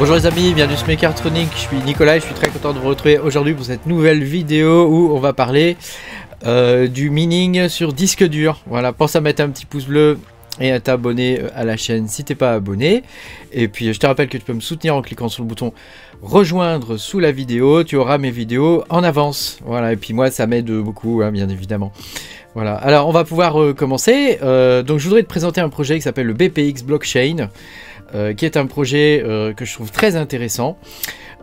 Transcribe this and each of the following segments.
Bonjour les amis, bienvenue sur Mechatronic, je suis Nicolas et je suis très content de vous retrouver aujourd'hui pour cette nouvelle vidéo où on va parler du mining sur disque dur. Voilà, pense à mettre un petit pouce bleu et à t'abonner à la chaîne si t'es pas abonné. Et puis je te rappelle que tu peux me soutenir en cliquant sur le bouton rejoindre sous la vidéo, tu auras mes vidéos en avance. Voilà, et puis moi ça m'aide beaucoup, hein, bien évidemment. Voilà, alors on va pouvoir commencer. Donc je voudrais te présenter un projet qui s'appelle le BPX Blockchain. Qui est un projet que je trouve très intéressant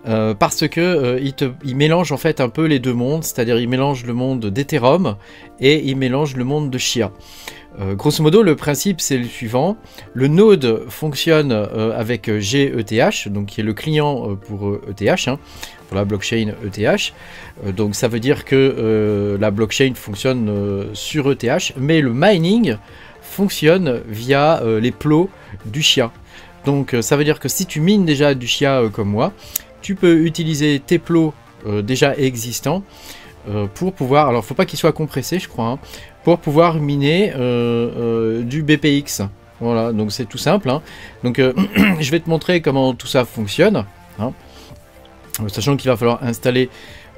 parce que il mélange en fait un peu les deux mondes, c'est-à-dire il mélange le monde d'Ethereum et il mélange le monde de Chia. Grosso modo, le principe c'est le suivant: le node fonctionne avec GETH, donc qui est le client pour ETH, hein, pour la blockchain ETH. Donc ça veut dire que la blockchain fonctionne sur ETH, mais le mining fonctionne via les plots du Chia. Donc ça veut dire que si tu mines déjà du Chia comme moi, tu peux utiliser tes plots déjà existants pour pouvoir, alors faut pas qu'ils soient compressés je crois, hein, pour pouvoir miner du BPX. Voilà, donc c'est tout simple, hein. Donc je vais te montrer comment tout ça fonctionne, hein, sachant qu'il va falloir installer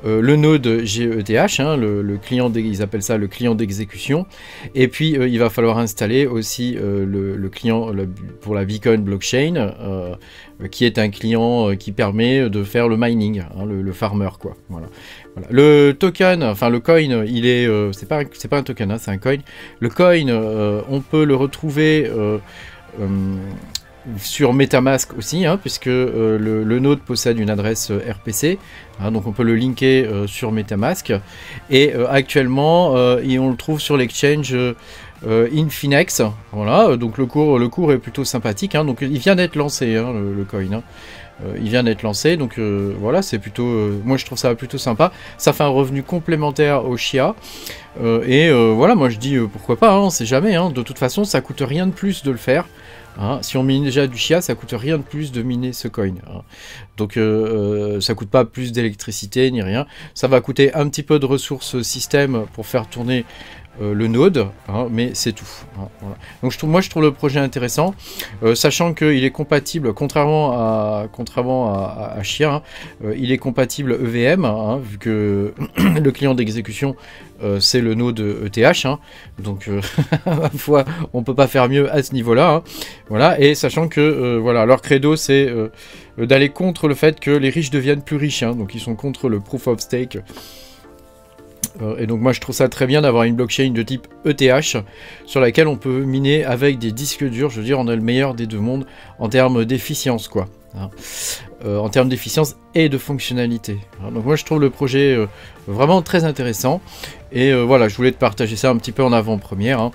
le node GETH, hein, le client, ils appellent ça le client d'exécution, et puis il va falloir installer aussi le client pour la Beacon blockchain, qui est un client qui permet de faire le mining, hein, le farmer quoi. Voilà. Voilà. Le token, enfin le coin, il est, c'est pas un token, hein, c'est un coin. Le coin, on peut le retrouver sur MetaMask aussi, hein, puisque le node possède une adresse RPC, hein, donc on peut le linker sur MetaMask, et actuellement on le trouve sur l'exchange Infinex. Voilà, donc le cours est plutôt sympathique, hein, donc il vient d'être lancé, hein, le coin, hein. Il vient d'être lancé, donc voilà, c'est plutôt, moi je trouve ça plutôt sympa, ça fait un revenu complémentaire au Chia, et voilà, moi je dis pourquoi pas, hein, on sait jamais, hein, de toute façon ça coûte rien de plus de le faire. Hein, si on mine déjà du Chia, ça coûte rien de plus de miner ce coin. Hein. Donc ça coûte pas plus d'électricité ni rien. Ça va coûter un petit peu de ressources système pour faire tourner le node, hein, mais c'est tout. Hein, voilà. Donc moi je trouve le projet intéressant, sachant qu'il est compatible, contrairement à Chia, hein, il est compatible EVM, hein, vu que le client d'exécution c'est le node ETH, hein, donc ma foi, on peut pas faire mieux à ce niveau-là. Hein, voilà, et sachant que voilà, leur credo c'est d'aller contre le fait que les riches deviennent plus riches, hein, donc ils sont contre le proof of stake. Et donc moi je trouve ça très bien d'avoir une blockchain de type ETH sur laquelle on peut miner avec des disques durs. Je veux dire, on a le meilleur des deux mondes en termes d'efficience quoi, hein. En termes d'efficience et de fonctionnalité. Donc moi je trouve le projet vraiment très intéressant, et voilà, je voulais te partager ça un petit peu en avant-première, hein.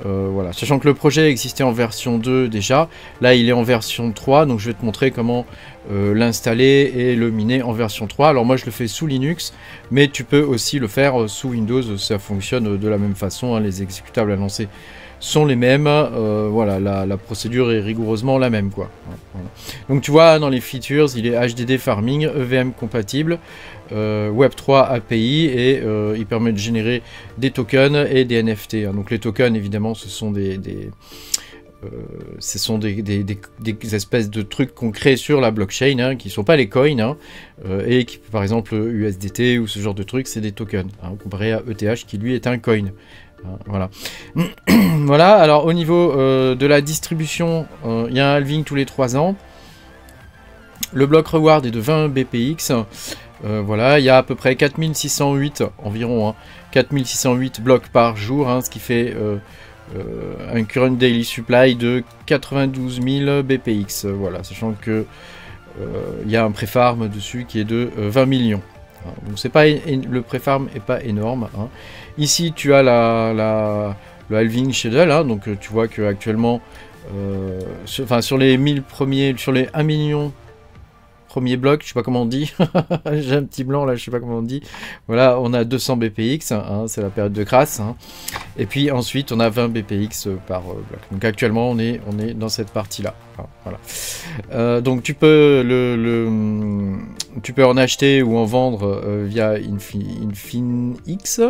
Voilà, sachant que le projet existait en version 2 déjà, là il est en version 3, donc je vais te montrer comment l'installer et le miner en version 3. Alors moi je le fais sous Linux, mais tu peux aussi le faire sous Windows, ça fonctionne de la même façon, hein, les exécutables à lancer sont les mêmes, voilà, la procédure est rigoureusement la même quoi. Voilà. Donc tu vois, dans les features, il est HDD farming, EVM compatible, Web3 API, et il permet de générer des tokens et des NFT. Hein. Donc les tokens, évidemment, ce sont des espèces de trucs qu'on crée sur la blockchain, hein, qui ne sont pas les coins, hein, et qui, par exemple, USDT ou ce genre de trucs, c'est des tokens, hein, comparé à ETH qui lui est un coin. Voilà. Voilà, alors au niveau de la distribution, il y a un halving tous les 3 ans. Le block reward est de 20 BPX. Voilà, il y a à peu près 4608 environ, hein, 4608 blocs par jour, hein, ce qui fait un current daily supply de 92 000 BPX. Voilà, sachant que il y a un pré-farm dessus qui est de 20 millions. Donc c'est pas le pré-farm est pas énorme, hein. Ici tu as le halving schedule, hein, donc tu vois que actuellement sur les 1000 premiers, sur les 1 million premiers blocs, je sais pas comment on dit, j'ai un petit blanc là, je sais pas comment on dit. Voilà, on a 200 BPX, hein, c'est la période de crasse, hein. Et puis ensuite on a 20 BPX par bloc. Donc actuellement on est dans cette partie là. Voilà. Donc tu peux tu peux en acheter ou en vendre via Infinex.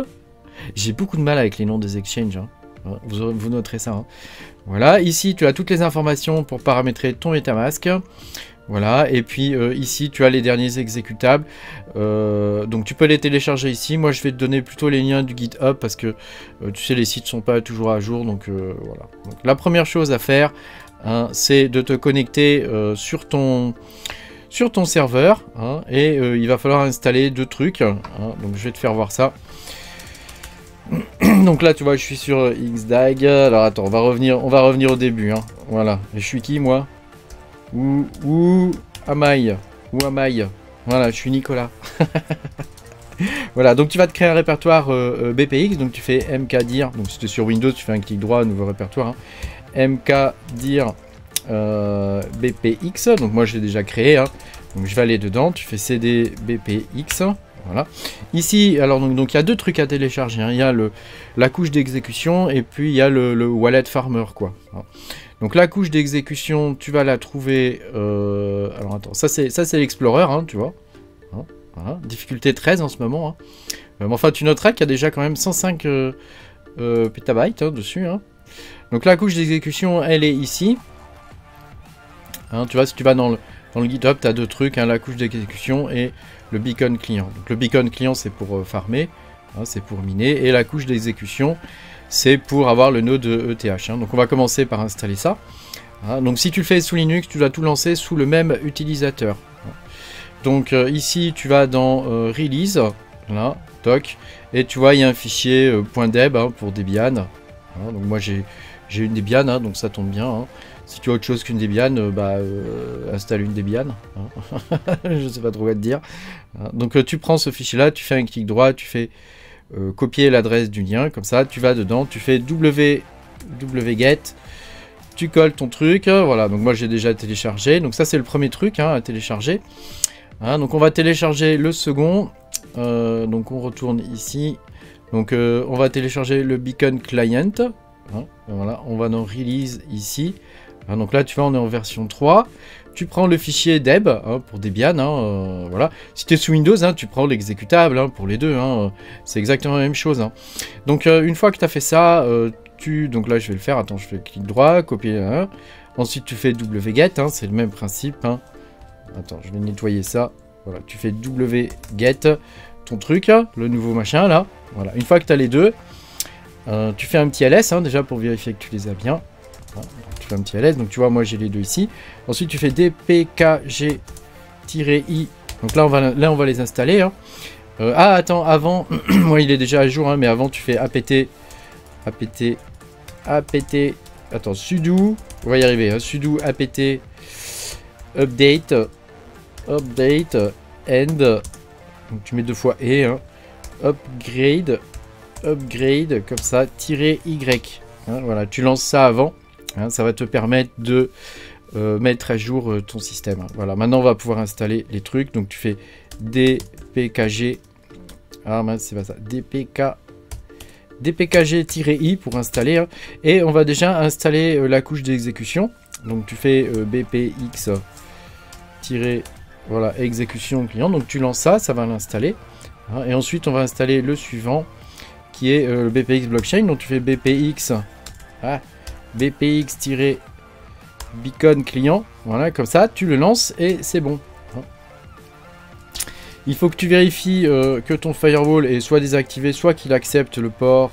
J'ai beaucoup de mal avec les noms des exchanges, hein. Vous noterez ça, hein. Voilà, ici tu as toutes les informations pour paramétrer ton MetaMask. Voilà, et puis ici tu as les derniers exécutables, donc tu peux les télécharger ici. Moi je vais te donner plutôt les liens du GitHub parce que tu sais les sites sont pas toujours à jour, donc voilà. Donc, la première chose à faire, hein, c'est de te connecter sur ton serveur, hein, et il va falloir installer deux trucs, hein, donc je vais te faire voir ça. Donc là tu vois je suis sur Xdag, alors attends on va revenir au début, hein. Voilà, et je suis qui moi? Où am I? Voilà, je suis Nicolas. Voilà, donc tu vas te créer un répertoire BPX, donc tu fais mkdir, donc si tu es sur Windows, tu fais un clic droit, nouveau répertoire, hein. Mkdir BPX, donc moi je l'ai déjà créé, hein. Donc je vais aller dedans, tu fais cd BPX, voilà. Ici, alors donc il y a deux trucs à télécharger, hein. Il y a la couche d'exécution et puis il y a le wallet farmer, quoi. Donc la couche d'exécution, tu vas la trouver... alors attends, ça c'est l'Explorer, hein, tu vois. Hein, voilà. Difficulté 13 en ce moment. Hein. Mais enfin, tu noteras qu'il y a déjà quand même 105 pétabytes, hein, dessus. Hein. Donc la couche d'exécution, elle est ici. Hein, tu vois, si tu vas dans le GitHub, tu as deux trucs, hein, la couche d'exécution et le beacon client. Donc le beacon client, c'est pour farmer, hein, c'est pour miner. Et la couche d'exécution, c'est pour avoir le node ETH. Hein. Donc on va commencer par installer ça. Hein. Donc si tu le fais sous Linux, tu dois tout lancer sous le même utilisateur. Donc ici tu vas dans Release, là, toc, et tu vois il y a un fichier .deb, hein, pour Debian. Hein. Donc moi j'ai une Debian, hein, donc ça tombe bien. Hein. Si tu as autre chose qu'une Debian, installe une Debian. Hein. Je sais pas trop quoi te dire. Hein. Donc tu prends ce fichier là, tu fais un clic droit, tu fais copier l'adresse du lien, comme ça tu vas dedans, tu fais wget, tu colles ton truc, voilà, donc moi j'ai déjà téléchargé, donc ça c'est le premier truc, hein, à télécharger, hein, donc on va télécharger le second, donc on retourne ici, donc on va télécharger le beacon client, hein, voilà, on va dans release ici, hein, donc là tu vois on est en version 3, tu prends le fichier deb, hein, pour Debian, hein, voilà. Si tu es sous Windows, hein, tu prends l'exécutable, hein, pour les deux, hein, c'est exactement la même chose. Hein. Donc une fois que tu as fait ça, donc là je vais le faire, attends, je fais clic droit, copier, hein. Ensuite tu fais wget, hein, c'est le même principe. Hein. Attends, je vais nettoyer ça, voilà, tu fais wget, ton truc, le nouveau machin là, voilà. Une fois que tu as les deux, tu fais un petit ls, hein, déjà pour vérifier que tu les as bien. Voilà. Tu fais un petit ls, donc tu vois moi j'ai les deux ici. Ensuite tu fais dpkg-i, donc là on va les installer. Hein. Ah attends, avant, moi il est déjà à jour, hein, mais avant tu fais apt, attends, sudo, on va y arriver, hein, sudo apt update and, donc tu mets deux fois et, hein, upgrade, comme ça, -y, hein, voilà, tu lances ça avant. Hein, ça va te permettre de mettre à jour ton système. Hein. Voilà, maintenant on va pouvoir installer les trucs. Donc tu fais dpkg, ah mince c'est pas ça, dpkg-i pour installer. Hein. Et on va déjà installer la couche d'exécution. Donc tu fais bpx voilà, exécution client. Donc tu lances ça, ça va l'installer. Hein. Et ensuite on va installer le suivant qui est le bpx blockchain. Donc tu fais bpx, bpx-beacon client, voilà, comme ça, tu le lances et c'est bon. Il faut que tu vérifies que ton firewall est soit désactivé, soit qu'il accepte le port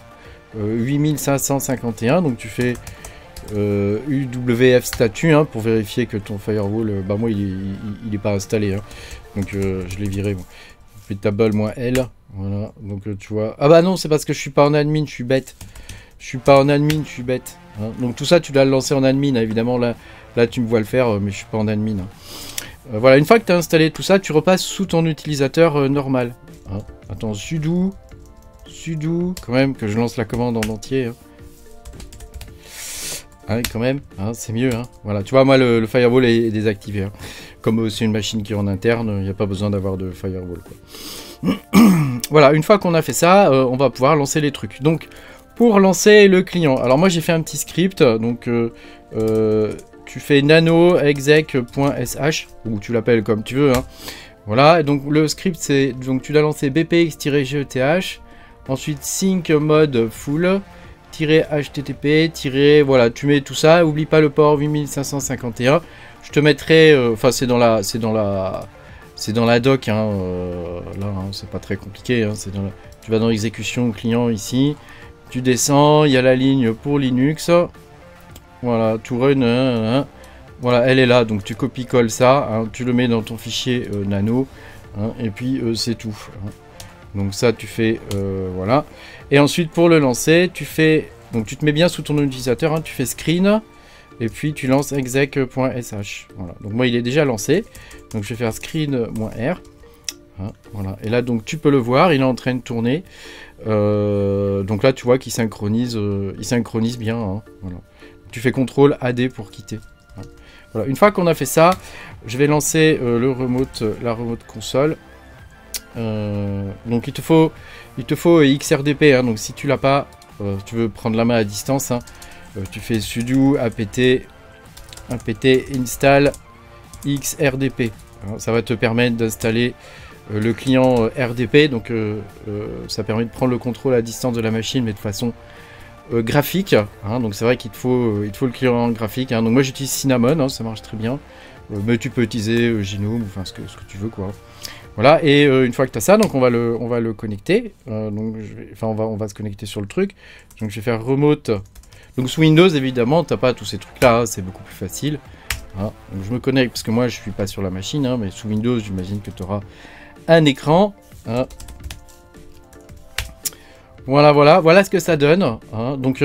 8551, donc tu fais UWF statut, hein, pour vérifier que ton firewall, bah moi il est pas installé, hein, donc je l'ai viré. Bon. Fais table-L, voilà, donc tu vois, ah bah non, c'est parce que je suis pas en admin, je suis bête. Je suis pas en admin, je suis bête. Hein. Donc tout ça, tu dois le lancer en admin. Hein. Évidemment, là, tu me vois le faire, mais je suis pas en admin. Hein. Voilà, une fois que tu as installé tout ça, tu repasses sous ton utilisateur normal. Hein. Attends, sudo, quand même, que je lance la commande en entier. Hein. Hein, quand même, hein, c'est mieux. Hein. Voilà, tu vois, moi, le firewall est désactivé. Hein. Comme c'est une machine qui est en interne, il n'y a pas besoin d'avoir de firewall. Quoi. Voilà, une fois qu'on a fait ça, on va pouvoir lancer les trucs. Donc, pour lancer le client, alors moi j'ai fait un petit script, donc tu fais nano exec.sh, ou tu l'appelles comme tu veux, hein. Voilà, et donc le script c'est, donc tu dois lancer bpx-geth, ensuite sync mode full, -http, voilà, tu mets tout ça, oublie pas le port 8551, Je te mettrai, enfin c'est dans la doc, hein, là, hein, c'est pas très compliqué, hein, tu vas dans exécution client ici, tu descends, il y a la ligne pour Linux, voilà, to run, voilà, elle est là, donc tu copies-colles ça, hein, tu le mets dans ton fichier nano, hein, et puis c'est tout. Hein. Donc ça tu fais, voilà, et ensuite pour le lancer, donc tu te mets bien sous ton utilisateur, hein, tu fais screen, et puis tu lances exec.sh. Voilà. Donc moi il est déjà lancé. Donc je vais faire screen-r. Hein, voilà. Et là donc tu peux le voir, il est en train de tourner. Donc là tu vois qu'il synchronise, il synchronise bien. Hein, voilà. Tu fais CTRL AD pour quitter. Hein. Voilà. Une fois qu'on a fait ça, je vais lancer la remote console. Donc il te faut XRDP. Hein, donc si tu l'as pas, tu veux prendre la main à distance. Hein, tu fais sudo apt install xrdp. Alors, ça va te permettre d'installer le client RDP. Donc ça permet de prendre le contrôle à distance de la machine, mais de façon graphique. Hein, donc c'est vrai qu'il te faut le client graphique. Hein. Donc moi j'utilise Cinnamon, hein, ça marche très bien. Mais tu peux utiliser Gnome, enfin ce que tu veux quoi. Voilà, et une fois que tu as ça, donc on va le connecter. Donc on va se connecter sur le truc. Donc je vais faire remote. Donc sous Windows, évidemment, tu n'as pas tous ces trucs-là, hein, c'est beaucoup plus facile. Hein. Donc je me connecte, parce que moi je suis pas sur la machine, hein, mais sous Windows, j'imagine que tu auras un écran. Hein. Voilà ce que ça donne. Hein. Donc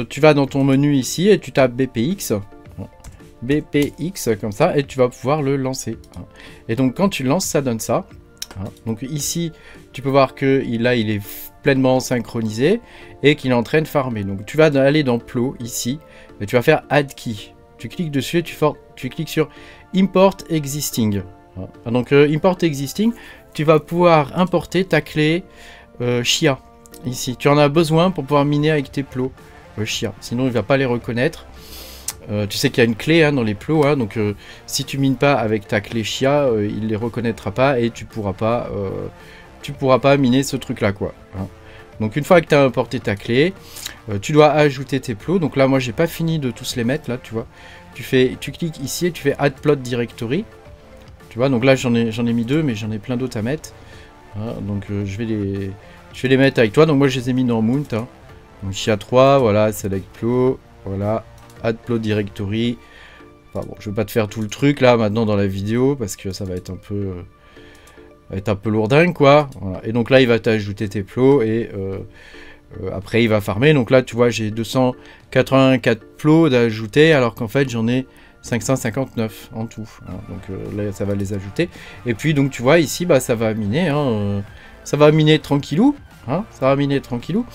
tu vas dans ton menu ici et tu tapes BPX. Hein. BPX, comme ça, et tu vas pouvoir le lancer. Hein. Et donc quand tu lances, ça donne ça. Hein. Donc ici, tu peux voir que il est pleinement synchronisé et qu'il est en train de farmer. Donc tu vas aller dans Plo ici et tu vas faire Add Key. Tu cliques dessus et tu cliques sur Import Existing. Donc Import Existing, tu vas pouvoir importer ta clé Chia ici. Tu en as besoin pour pouvoir miner avec tes plots Chia. Sinon il va pas les reconnaître. Tu sais qu'il y a une clé hein, dans les plots, hein, donc si tu mines pas avec ta clé Chia, il les reconnaîtra pas et tu pourras pas miner ce truc là quoi. Hein. Donc une fois que tu as importé ta clé, tu dois ajouter tes plots. Donc là moi j'ai pas fini de tous les mettre là, tu vois. Tu cliques ici et tu fais Add Plot Directory. Tu vois, donc là j'en ai mis 2 mais j'en ai plein d'autres à mettre. Hein, donc je vais les mettre avec toi. Donc moi je les ai mis dans Mount. Hein. Donc Chia 3, voilà, Select Plot, voilà. Add Plot Directory. Enfin bon, je vais pas te faire tout le truc là maintenant dans la vidéo parce que ça va être un peu lourdingue quoi. Voilà. Et donc là il va t'ajouter tes plots et après il va farmer. Donc là tu vois j'ai 284 plots d'ajouter alors qu'en fait j'en ai 559 en tout. Hein. Donc là ça va les ajouter. Et puis donc tu vois ici bah ça va miner. Hein, ça va miner tranquillou. Hein, ça va miner tranquillou.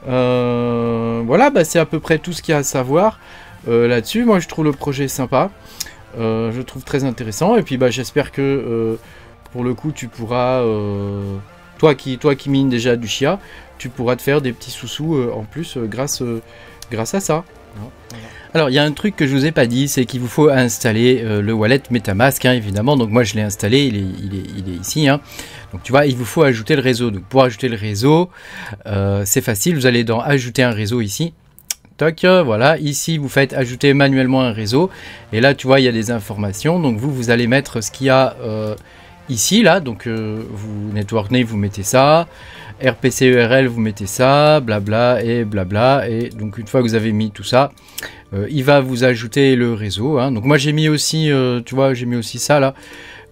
Voilà, bah, c'est à peu près tout ce qu'il y a à savoir là-dessus. Moi je trouve le projet sympa. Je le trouve très intéressant. Et puis bah, j'espère que pour le coup tu pourras, toi qui mines déjà du Chia, tu pourras te faire des petits sous-sous en plus grâce à ça. Alors il y a un truc que je vous ai pas dit, c'est qu'il vous faut installer le wallet MetaMask, hein, évidemment. Donc moi je l'ai installé, il est ici. Hein. Donc tu vois, il vous faut ajouter le réseau. Donc pour ajouter le réseau, c'est facile. Vous allez dans ajouter un réseau ici. Toc, voilà. Ici vous faites ajouter manuellement un réseau. Et là tu vois il y a des informations. Donc vous allez mettre ce qu'il y a ici là. Donc vous network name vous mettez ça. RPC URL vous mettez ça, blabla et blabla. Et donc une fois que vous avez mis tout ça, il va vous ajouter le réseau. Hein. Donc moi j'ai mis aussi, tu vois, j'ai mis aussi ça là,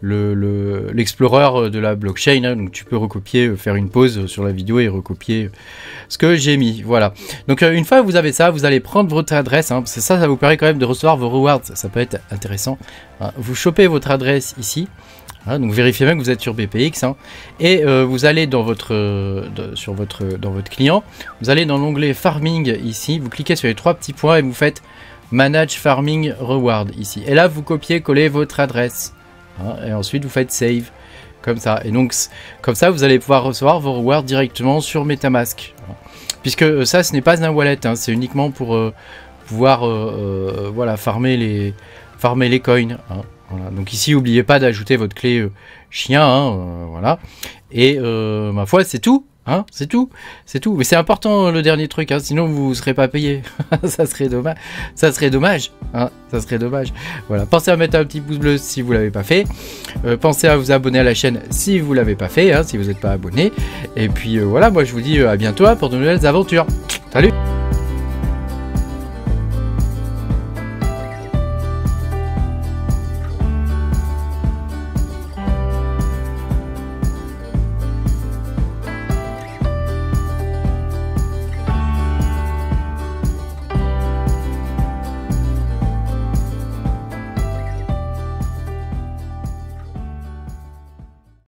l'explorer de la blockchain. Hein. Donc tu peux recopier, faire une pause sur la vidéo et recopier ce que j'ai mis. Voilà. Donc une fois que vous avez ça, vous allez prendre votre adresse. Hein, parce que ça vous permet quand même de recevoir vos rewards. Ça peut être intéressant. Hein. Vous chopez votre adresse ici. Hein, donc vérifiez bien que vous êtes sur BPX hein, et vous allez dans votre client, vous allez dans l'onglet Farming ici, vous cliquez sur les 3 petits points et vous faites Manage Farming Reward ici. Et là vous copiez-collez votre adresse hein, et ensuite vous faites Save comme ça. Et donc comme ça vous allez pouvoir recevoir vos rewards directement sur MetaMask. Hein, puisque ça ce n'est pas un wallet, hein, c'est uniquement pour pouvoir voilà, farmer les coins. Hein. Voilà. Donc ici, n'oubliez pas d'ajouter votre clé chien, hein, voilà. Et ma foi, c'est tout. Hein, c'est tout, mais c'est important le dernier truc, hein, sinon vous ne serez pas payé. Ça serait dommage, hein, ça serait dommage. Voilà, pensez à mettre un petit pouce bleu si vous l'avez pas fait, pensez à vous abonner à la chaîne si vous l'avez pas fait, hein, si vous n'êtes pas abonné, et puis voilà, moi je vous dis à bientôt pour de nouvelles aventures. Salut.